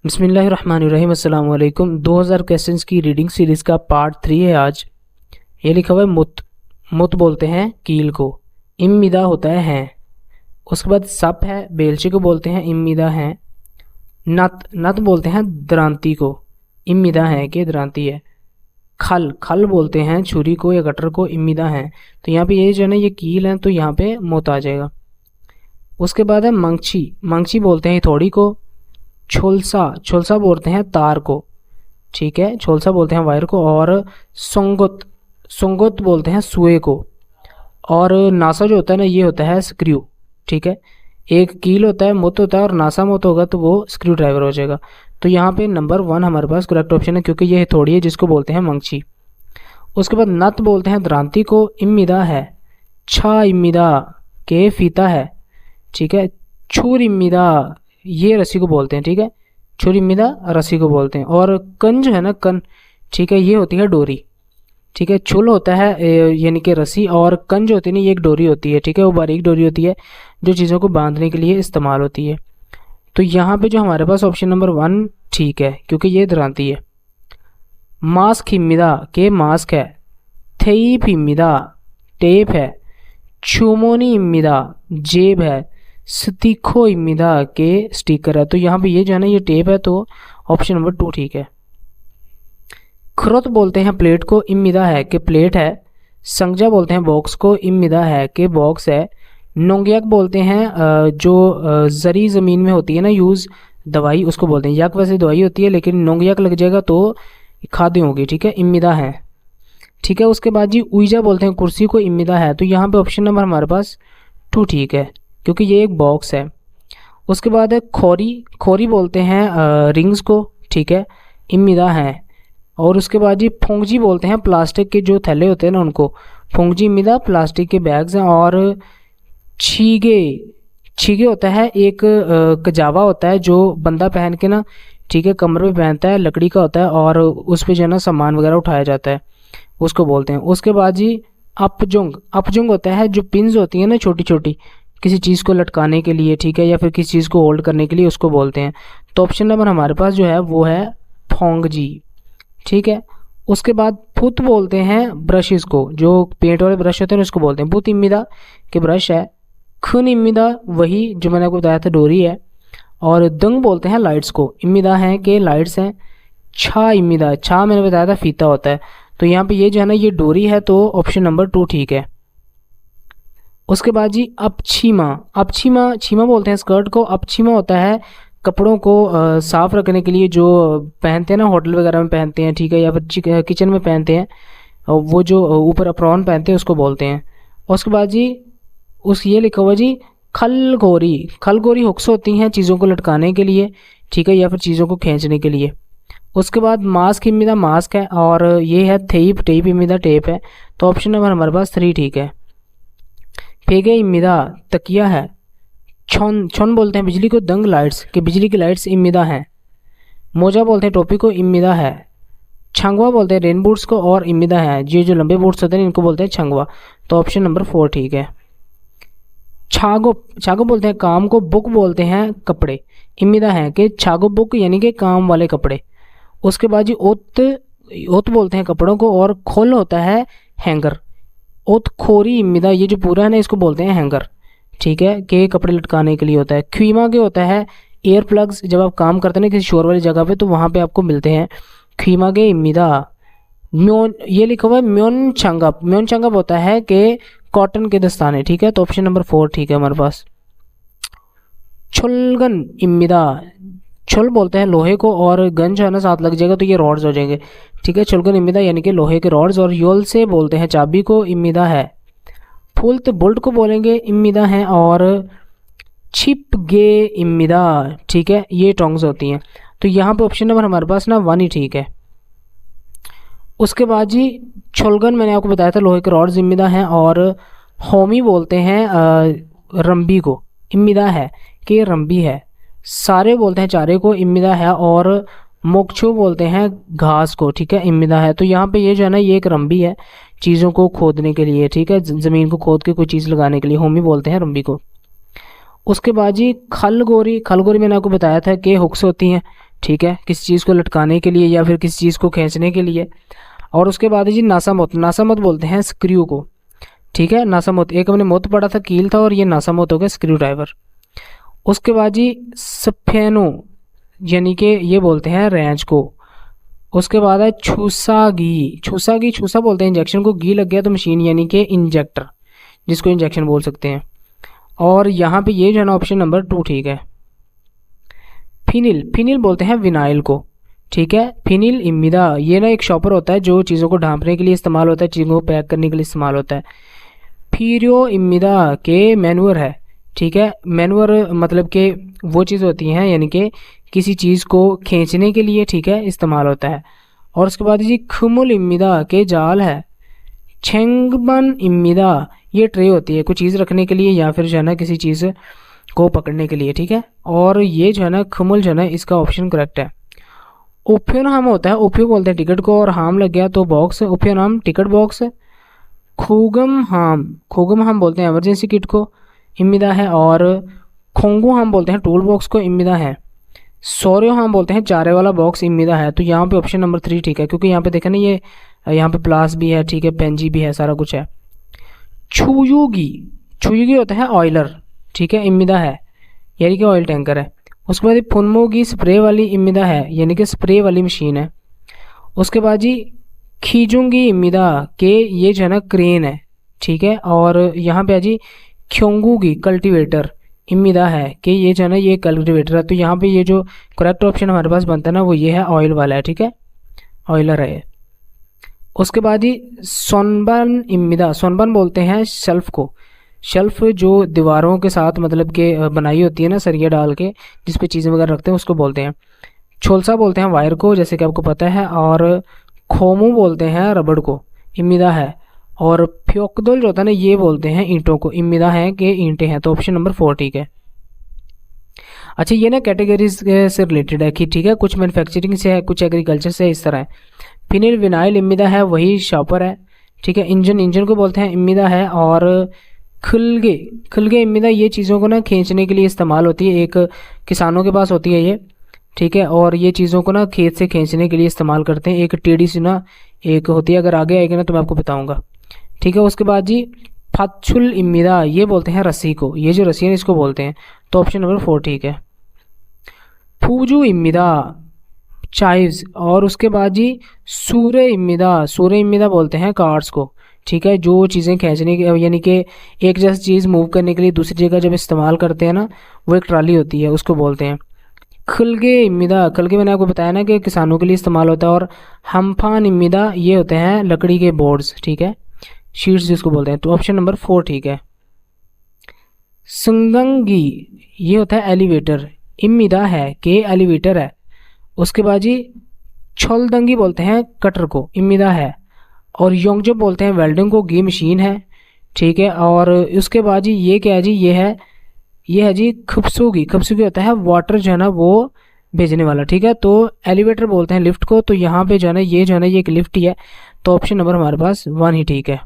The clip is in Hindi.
बिस्मिल्लाहिर्रहमानिर्रहीम। अस्सलाम वालेकुम। 2000 क्वेश्चंस की रीडिंग सीरीज़ का पार्ट 3 है आज। ये लिखा हुआ है मुत। मुत बोलते हैं कील को। इम्मिदा होता है। उसके बाद सप है, बेलचे को बोलते हैं इम्मिदा है। नत नत बोलते हैं दरांती को। इम्मिदा है कि दरांती है। खल खल बोलते हैं छुरी को या कटर को। इम्मिदा है। तो यहाँ पे ये जो है ना, ये कील है, तो यहाँ पे मुत आ जाएगा। उसके बाद है मंगछी। मंगछी बोलते हैं हथौड़ी को। छोलसा छोलसा बोलते हैं तार को। ठीक है, छोलसा बोलते हैं वायर को। और सोंगत सोंगत बोलते हैं सुए को। और नासा जो होता है ना, ये होता है स्क्रू। ठीक है, एक कील होता है, मुत होता है, और नासा मुत होगा तो वो स्क्रू ड्राइवर हो जाएगा। तो यहाँ पे नंबर 1 हमारे पास करेक्ट ऑप्शन है, क्योंकि ये हथौड़ी है जिसको बोलते हैं मंगछी। उसके बाद नत बोलते हैं द्रांति को। इम्मिदा है। छा इम्मिदा के फीता है। ठीक है, छूर इम्मिदा ये रस्सी को बोलते हैं। ठीक है, छुरी इम्मिदा रस्सी को बोलते हैं। और कन जो है ना, कन, ठीक है, ये होती है डोरी। ठीक है, छुल होता है यानी कि रस्सी, और कन जो होती है ना, ये एक डोरी होती है। ठीक है, वो बारीक डोरी होती है जो चीज़ों को बांधने के लिए इस्तेमाल होती है। तो यहाँ पे जो हमारे पास ऑप्शन नंबर 1 ठीक है, क्योंकि ये दरांती है। मास्क इम्मिदा के मास्क है। थेईप इम्मिदा टेप है। चुमोनी इम्मिदा जेब है। स्टिको इम्मिदा के स्टिकर है। तो यहाँ पे ये जो है ना, ये टेप है, तो ऑप्शन नंबर 2 ठीक है। खरोत बोलते हैं प्लेट को। इम्मिदा है कि प्लेट है। संगजा बोलते हैं बॉक्स को। इम्मिदा है कि बॉक्स है। नोंगयक बोलते हैं जो जरी ज़मीन में होती है ना यूज़, दवाई, उसको बोलते हैं। यक वैसे दवाई होती है, लेकिन नोंगयक लग जाएगा तो खाद्य होगी। ठीक है, इम्मिदा है। ठीक है, उसके बाद जी उइजा बोलते हैं कुर्सी को। इम्मिदा है। तो यहाँ पे ऑप्शन नंबर हमारे पास 2 ठीक है, क्योंकि ये एक बॉक्स है। उसके बाद है खोरी। खोरी बोलते हैं रिंग्स को। ठीक है, इम्मिदा है। और उसके बाद जी फोंगजी बोलते हैं प्लास्टिक के जो थैले होते हैं ना, उनको। फोंगजी इम्मिदा प्लास्टिक के बैग्स हैं। और छीगे छीगे होता है एक कजावा होता है जो बंदा पहन के ना, ठीक है, कमर में पहनता है, लकड़ी का होता है, और उस पर जो है ना सामान वगैरह उठाया जाता है, उसको बोलते हैं। उसके बाद जी अपजुंग। अपजुंग होता है जो पिन्स होती है ना, छोटी छोटी, किसी चीज़ को लटकाने के लिए, ठीक है, या फिर किसी चीज़ को होल्ड करने के लिए, उसको बोलते हैं। तो ऑप्शन नंबर हमारे पास जो है वो है फोंगजी। ठीक है, उसके बाद फुत बोलते हैं ब्रशेस को, जो पेंट वाले ब्रश होते हैं उसको बोलते हैं। फुत इम्मिदा के ब्रश है। खुन इम्मिदा वही जो मैंने आपको बताया था, डोरी है। और दंग बोलते हैं लाइट्स को। इम्मिदा है कि लाइट्स हैं। छा इम्मिदा, छा मैंने बताया था फीता होता है। तो यहाँ पे ये जो है ना, ये डोरी है, तो ऑप्शन नंबर 2 ठीक है। उसके बाद जी अपछीमा। अपछीमा छीमा बोलते हैं स्कर्ट को। अपछीमा होता है कपड़ों को साफ रखने के लिए, जो पहनते हैं ना होटल वगैरह में पहनते हैं, ठीक है, या फिर किचन में पहनते हैं, और वो जो ऊपर अप्रॉन पहनते हैं उसको बोलते हैं। और उसके बाद जी उस ये लिखा हुआ जी खलगोरी। खलगोरी हुक्स होती हैं चीज़ों को लटकाने के लिए, ठीक है, या फिर चीज़ों को खींचने के लिए। उसके बाद मास्क इम्मिदा मास्क है। और ये है थेप। टेप इम्मिदा टेप है। तो ऑप्शन नंबर हमारे पास 3 ठीक है। फेगे इम्मिदा तकिया है। छन छन बोलते हैं बिजली को। दंग लाइट्स के बिजली की लाइट्स इम्मिदा हैं। मोजा बोलते हैं टोपी को। इम्मिदा है। छंगवा बोलते हैं रेन बूट्स को, और इम्मिदा है ये जो लंबे बूट्स होते हैं इनको बोलते हैं छंगवा। तो ऑप्शन नंबर 4 ठीक है। छागो छागो बोलते हैं काम को। बुक बोलते हैं कपड़े। इम्मिदा है कि छागो बुक यानी कि काम वाले कपड़े। उसके बाद जी ओत ओत बोलते हैं कपड़ों को। और खोल होता है हैंगर। ओत खोरी इम्मिदा ये जो पूरा है ना, इसको बोलते हैं हैंगर। ठीक है, कि कपड़े लटकाने के लिए होता है। ख्वीमा के होता है एयर प्लग्स। जब आप काम करते हैं ना किसी शोर वाली जगह पे, तो वहाँ पे आपको मिलते हैं ख्वीमा के इम्मिदा। म्योन ये लिखा हुआ है म्योन छंगप। म्योन छंगप होता है कि कॉटन के दस्ताने। ठीक है, तो ऑप्शन नंबर 4 ठीक है हमारे पास। छुलगन इम्मिदा। छुल बोलते हैं लोहे को, और गन जो है ना साथ लग जाएगा तो ये रॉड्स हो जाएंगे। ठीक है, छुलगन इम्मिदा यानी कि लोहे के रॉड्स। और योल से बोलते हैं चाबी को। इम्मिदा है। फुल्त बुल्ट को बोलेंगे। इम्मिदा है। और छिप गे इम्मिदा, ठीक है, ये टोंग्स होती हैं। तो यहाँ पे ऑप्शन नंबर हमारे पास ना 1 ही ठीक है। उसके बाद जी छोलगन मैंने आपको बताया था लोहे के रॉड्स इम्मिदा हैं। और होमी बोलते हैं रंबी को। इम्मिदा है कि रंबी है। सारे बोलते हैं चारे को। इम्मिदा है। और मोक्षु बोलते हैं घास को। ठीक है, इम्मिदा है। तो यहाँ पे ये जो है ना, ये एक रंबी है चीज़ों को खोदने के लिए। ठीक है, ज़मीन को खोद के कोई चीज़ लगाने के लिए होमी बोलते हैं रंबी को। उसके बाद जी खलगोरी। खलगोरी मैंने आपको बताया था कि हुक्स होती हैं, ठीक है, किसी चीज़ को लटकाने के लिए या फिर किसी चीज़ को खींचने के लिए। और उसके बाद है जी नासामुत। नासामुत बोलते हैं स्क्रू को, ठीक है, नासामुत। एक हमने मुत पढ़ा था, कील था, और ये नासामुत हो गया स्क्रू ड्राइवर। उसके बाद जी स्फेनो, यानी कि ये बोलते हैं रेंच को। उसके बाद है छूसागी। छूसागी, छूसा बोलते हैं इंजेक्शन को, घी लग गया तो मशीन, यानी कि इंजेक्टर, जिसको इंजेक्शन बोल सकते हैं। और यहाँ पे ये जो है ना ऑप्शन नंबर 2 ठीक है। फिनिल, फिनिल बोलते हैं विनाइल को, ठीक है। फिनिल इमिदा, ये ना एक शॉपर होता है जो चीज़ों को ढांपने के लिए इस्तेमाल होता है, चीज़ों को पैक करने के लिए इस्तेमाल होता है। फिरियो इमिदा के मैनुअर है, ठीक है। मैनुअर मतलब कि वो चीज़ होती हैं, यानी कि किसी चीज़ को खींचने के लिए, ठीक है, इस्तेमाल होता है। और उसके बाद जी खुमुल इमिदा के जाल है। छेंगबन इमिदा, ये ट्रे होती है कुछ चीज़ रखने के लिए या फिर जो है ना किसी चीज़ को पकड़ने के लिए, ठीक है। और ये जो है ना खुमुल जो है ना इसका ऑप्शन करेक्ट है। उप्यो नाम होता है, उप्यो बोलते हैं टिकट को, और हाम लग गया तो बॉक्स, उप्यो नाम टिकट बॉक्स। खूगम हाम, खूगम हाम बोलते हैं एमरजेंसी किट को, इम्मिदा है। और खोंगू हाम बोलते हैं टूल बॉक्स को, इम्मिदा है। सोरियो हाम बोलते हैं चारे वाला बॉक्स, इम्मिदा है। तो यहाँ पे ऑप्शन नंबर 3 ठीक है, क्योंकि यहाँ पे देखा ना ये यहाँ पे प्लास भी है, ठीक है, पेंजी भी है, सारा कुछ है। छुयुगी, छुयुगी होता है ऑयलर, ठीक है, इम्मिदा है, यानी कि ऑयल टैंकर है। उसके बाद फुनमोगी स्प्रे वाली, इम्मिदा है, यानी कि स्प्रे वाली मशीन है। उसके बाद जी खींचूंगी इम्मिदा के, ये जो है ना क्रेन है, ठीक है। और यहाँ पे है जी ख्योंगूगी कल्टीवेटर, इम्मिदा है कि ये जो है ना ये कल्टीवेटर है। तो यहाँ पे ये जो करेक्ट ऑप्शन हमारे पास बनता है ना वो ये है, ऑयल वाला है, ठीक है, ऑयलर है। उसके बाद ही सोनबन इम्मिदा, सोनबन बोलते हैं शेल्फ को, शेल्फ जो दीवारों के साथ मतलब के बनाई होती है ना सरिया डाल के, जिस पे चीज़ें वगैरह रखते हैं उसको बोलते हैं। छोलसा बोलते हैं वायर को, जैसे कि आपको पता है। और खोमू बोलते हैं रबड़ को, इम्मिदा है। और फ्योकदोल जो होता है ना ये बोलते हैं ईंटों को, इम्मिदा है कि ईंटें हैं। तो ऑप्शन नंबर 4 ठीक है। अच्छा, ये ना कैटेगरीज से रिलेटेड है कि ठीक है, कुछ मैन्युफैक्चरिंग से है, कुछ एग्रीकल्चर से, इस तरह है। फिनिल विनाइल इम्मिदा है, वही शॉपर है, ठीक है। इंजन, इंजन को बोलते हैं इम्मिदा है। और खुलगे, खुलगे इम्मिदा, ये चीज़ों को ना खींचने के लिए इस्तेमाल होती है, एक किसानों के पास होती है ये, ठीक है। और ये चीज़ों को ना खेत से खींचने के लिए इस्तेमाल करते हैं। एक टेढ़ी सी ना एक होती है, अगर आगे आएगी ना तो मैं आपको बताऊंगा, ठीक है। उसके बाद जी फाचुल इम्मिदा, ये बोलते हैं रस्सी को, ये जो रस्सी है इसको बोलते हैं। तो ऑप्शन नंबर 4 ठीक है। फूजू इम्मिदा चाइव्स। और उसके बाद जी सूर्य इम्मिदा, सूर्य इम्मिदा बोलते हैं कार्ड्स को, ठीक है, जो चीज़ें खींचने के यानी कि एक जैसी चीज़ मूव करने के लिए दूसरी जगह जब इस्तेमाल करते हैं ना, वो एक ट्राली होती है, उसको बोलते हैं। खलगे इम्मिदा, खलगे मैंने आपको बताया ना कि किसानों के लिए इस्तेमाल होता है। और हमफान इम्मिदा, ये होते हैं लकड़ी के बोर्ड्स, ठीक है, शीट्स जिसको बोलते हैं। तो ऑप्शन नंबर 4 ठीक है। संगंगी, ये होता है एलिवेटर, इम्मिदा है कि एलिवेटर है। उसके बाद जी छोलदंगी बोलते हैं कटर को, इम्मिदा है। और योंगजो बोलते हैं वेल्डिंग को, गी मशीन है, ठीक है। और उसके बाद जी ये क्या है जी, ये है जी खपसूगी, खपसूगी होता है वाटर जो है ना वो भेजने वाला, ठीक है। तो एलिवेटर बोलते हैं लिफ्ट को। तो यहाँ पे जो है ना ये जो है ना ये एक लिफ्ट ही है। तो ऑप्शन नंबर हमारे पास 1 ही ठीक है।